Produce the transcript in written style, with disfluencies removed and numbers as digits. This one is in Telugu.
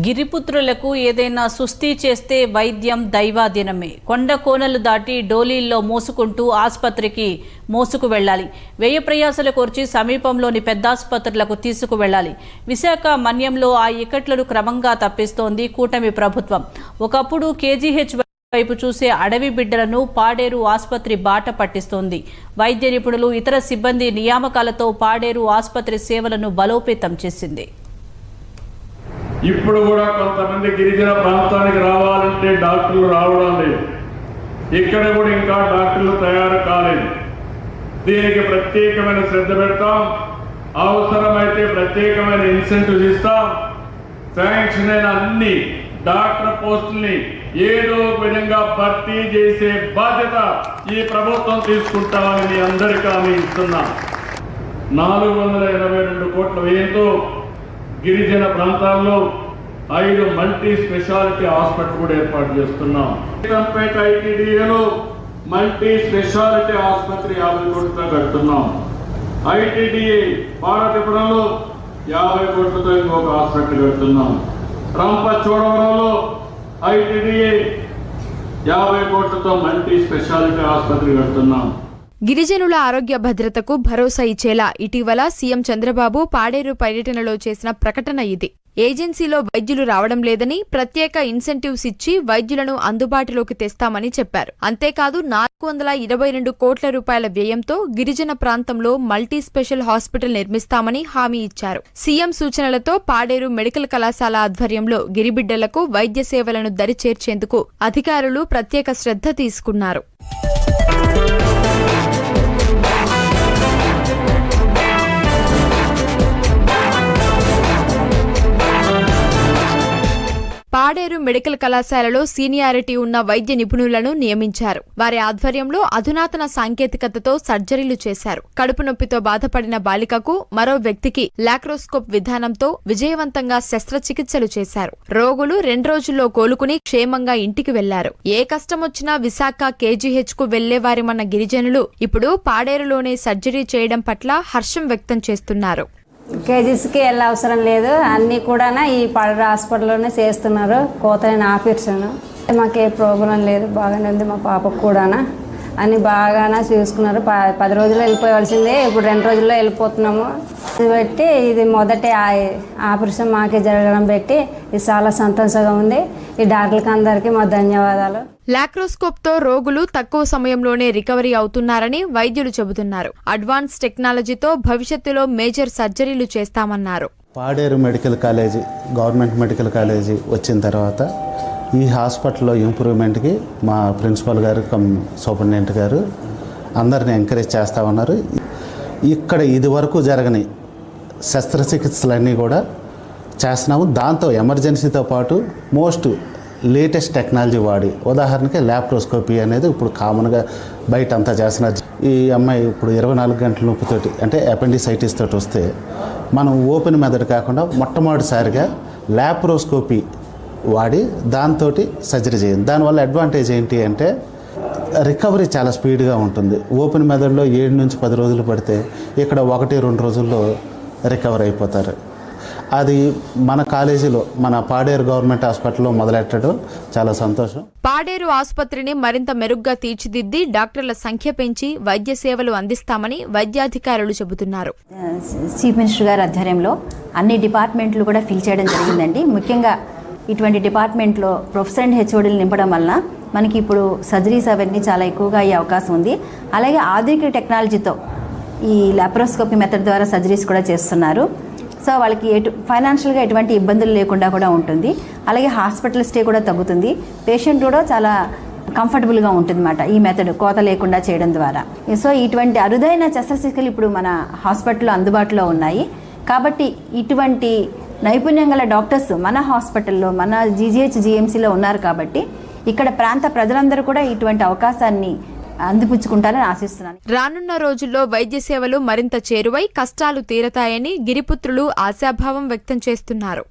గిరిపుత్రులకు ఏదైనా సుస్థి చేస్తే వైద్యం దైవాధీనమే. కొండ కోనలు దాటి డోలీల్లో మోసుకుంటూ ఆసుపత్రికి మోసుకు వెళ్లాలి. వ్యయ ప్రయాసలు కోర్చి సమీపంలోని పెద్దాసుపత్రులకు తీసుకువెళ్లాలి. విశాఖ మన్యంలో ఆ ఇక్కట్లను క్రమంగా తప్పిస్తోంది కూటమి ప్రభుత్వం. ఒకప్పుడు కేజీహెచ్ వైపు చూసే అడవి బిడ్డలను పాడేరు ఆసుపత్రి బాట పట్టిస్తోంది. వైద్య నిపుణులు ఇతర సిబ్బంది నియామకాలతో పాడేరు ఆసుపత్రి సేవలను బలోపేతం చేసింది. ఇప్పుడు కూడా కొంతమంది గిరిజన ప్రాంతానికి రావాలంటే డాక్టర్లు రావడం లేదు. ఇక్కడ కూడా ఇంకా డాక్టర్లు తయారు కాలేదు. దీనికి ప్రత్యేకమైన శ్రద్ధ పెడతాం. అవసరమైతే ప్రత్యేకమైన ఇన్సెంటివ్స్ ఇస్తాం. శాంక్షన్ అయిన అన్ని డాక్టర్ పోస్టుల్ని ఏదో విధంగా భర్తీ చేసే బాధ్యత ఈ ప్రభుత్వం తీసుకుంటామని మీ అందరికీ హామీ ఇస్తున్నాం. 482 కోట్ల వ్యయంతో గిరిజన ప్రాంతాల్లో 5 మల్టీ స్పెషాలిటీ హాస్పిటల్ కూడా ఏర్పాటు చేస్తున్నాం. పేట ఐటీడీఏలో మల్టీ స్పెషాలిటీ ఆసుపత్రి 50 కోట్లతో కడుతున్నాం. ఐటీడీఏ పార్వతీపురంలో 50 కోట్లతో ఇంకొక హాస్పిటల్ కడుతున్నాం. రంపచోడవరంలో ఐటీడీఏ 50 కోట్లతో మల్టీ స్పెషాలిటీ ఆసుపత్రి కడుతున్నాం. గిరిజనుల ఆరోగ్య భద్రతకు భరోసా ఇచ్చేలా ఇటీవల సీఎం చంద్రబాబు పాడేరు పర్యటనలో చేసిన ప్రకటన ఇది. ఏజెన్సీలో వైద్యులు రావడం లేదని, ప్రత్యేక ఇన్సెంటివ్స్ ఇచ్చి వైద్యులను అందుబాటులోకి తెస్తామని చెప్పారు. అంతేకాదు 422 కోట్ల రూపాయల వ్యయంతో గిరిజన ప్రాంతంలో మల్టీ స్పెషల్ హాస్పిటల్ నిర్మిస్తామని హామీ ఇచ్చారు. సీఎం సూచనలతో పాడేరు మెడికల్ కళాశాల ఆధ్వర్యంలో గిరిబిడ్డలకు వైద్య సేవలను దరిచేర్చేందుకు అధికారులు ప్రత్యేక శ్రద్ధ తీసుకున్నారు. పాడేరు మెడికల్ కళాశాలలో సీనియారిటీ ఉన్న వైద్య నిపుణులను నియమించారు. వారి ఆధ్వర్యంలో అధునాతన సాంకేతికతతో సర్జరీలు చేశారు. కడుపు నొప్పితో బాధపడిన బాలికకు మరో వ్యక్తికి లాప్రోస్కోప్ విధానంతో విజయవంతంగా శస్త్రచికిత్సలు చేశారు. రోగులు 2 రోజుల్లో కోలుకుని క్షేమంగా ఇంటికి వెళ్లారు. ఏ కష్టమొచ్చినా విశాఖ కేజీహెచ్ కు వెళ్లేవారిమన్న గిరిజనులు ఇప్పుడు పాడేరులోనే సర్జరీ చేయడం పట్ల హర్షం వ్యక్తం చేస్తున్నారు. కేజీస్కి వెళ్ళే అవసరం లేదు, అన్నీ కూడా ఈ పాడేరు హాస్పిటల్లోనే చేస్తున్నారు. కోతైన ఆపరేషన్ మాకే ప్రాబ్లం లేదు, బాగానే ఉంది. మా పాపకు కూడా అన్ని బాగానే చూసుకున్నారు. 10 రోజుల్లో వెళ్ళిపోవాల్సిందే, ఇప్పుడు 2 రోజుల్లో వెళ్ళిపోతున్నాము. ఇది బట్టి ఇది మొదటి ఆపరేషన్ మాకే జరగడం బట్టి ఇది చాలా సంతోషంగా ఉంది. ఈ డాక్టర్లకు అందరికీ మా ధన్యవాదాలు. లాప్రోస్కోప్ తో రోగులు తక్కువ సమయంలోనే రికవరీ అవుతున్నారని వైద్యులు చెబుతున్నారు. అడ్వాన్స్ టెక్నాలజీతో భవిష్యత్తులో మేజర్ సర్జరీలు చేస్తామన్నారు. Paderu medical college, government medical college వచ్చిన తర్వాత ఈ హాస్పిటల్లో ఇంప్రూవ్మెంట్కి మా ప్రిన్సిపల్ గారు సూపరింటెండెంట్ గారు అందరిని ఎంకరేజ్ చేస్తూ ఉన్నారు. ఇక్కడ ఇది వరకు జరగని శస్త్రచికిత్సలన్నీ కూడా చేస్తున్నాము. దాంతో ఎమర్జెన్సీతో పాటు మోస్ట్ లేటెస్ట్ టెక్నాలజీ వాడి, ఉదాహరణకి లాప్రోస్కోపీ అనేది ఇప్పుడు కామన్గా బయట అంతా చేస్తున్నారు. ఈ అమ్మాయి ఇప్పుడు 24 గంటల నొప్పితోటి అంటే అపెండిసైటిస్ తోటి వస్తే మనం ఓపెన్ మెథడ్ కాకుండా మొట్టమొదటిసారిగా లాప్రోస్కోపీ వాడి దాంతో సర్జరీ చేయండి. దానివల్ల అడ్వాంటేజ్ ఏంటి అంటే రికవరీ చాలా స్పీడ్గా ఉంటుంది. ఓపెన్ మెథడ్లో 7 నుంచి 10 రోజులు పడితే ఇక్కడ 1-2 రోజుల్లో రికవర్ అయిపోతారు. అది మన కాలేజీలో, మన పాడేరు గవర్నమెంట్ హాస్పిటల్లో మొదలెట్టడం చాలా సంతోషం. పాడేరు ఆసుపత్రిని మరింత మెరుగ్గా తీర్చిదిద్ది డాక్టర్ల సంఖ్య పెంచి వైద్య సేవలు అందిస్తామని వైద్యాధికారులు చెబుతున్నారు. చీఫ్ మినిస్టర్ గారి ఆధ్వర్యంలో అన్ని డిపార్ట్మెంట్లు కూడా ఫిల్ చేయడం జరిగిందండి. ముఖ్యంగా ఇటువంటి డిపార్ట్మెంట్లో ప్రొఫెసర్ అండ్ హెచ్ఓడీలు నింపడం వలన మనకి ఇప్పుడు సర్జరీస్ అవన్నీ చాలా ఎక్కువగా అయ్యే అవకాశం ఉంది. అలాగే ఆధునిక టెక్నాలజీతో ఈ లాప్రోస్కోపీ మెథడ్ ద్వారా సర్జరీస్ కూడా చేస్తున్నారు. సో వాళ్ళకి ఫైనాన్షియల్గా ఎటువంటి ఇబ్బందులు లేకుండా కూడా ఉంటుంది. అలాగే హాస్పిటల్ స్టే కూడా తగ్గుతుంది. పేషెంట్ కూడా చాలా కంఫర్టబుల్గా ఉంటుంది అన్నమాట ఈ మెథడ్ కోత లేకుండా చేయడం ద్వారా. సో ఇటువంటి అరుదైన శస్త్రచికిత్సలు ఇప్పుడు మన హాస్పిటల్లో అందుబాటులో ఉన్నాయి. కాబట్టి ఇటువంటి నైపుణ్యం గల డాక్టర్స్ మన హాస్పిటల్లో, మన జీజీహెచ్ జీఎంసీలో ఉన్నారు. కాబట్టి ఇక్కడ ప్రాంత ప్రజలందరూ కూడా ఇటువంటి అవకాశాన్ని అందిపుచ్చుకుంటారని ఆశిస్తున్నాను. రానున్న రోజుల్లో వైద్య సేవలు మరింత చేరువై కష్టాలు తీరతాయని గిరిపుత్రులు ఆశాభావం వ్యక్తం చేస్తున్నారు.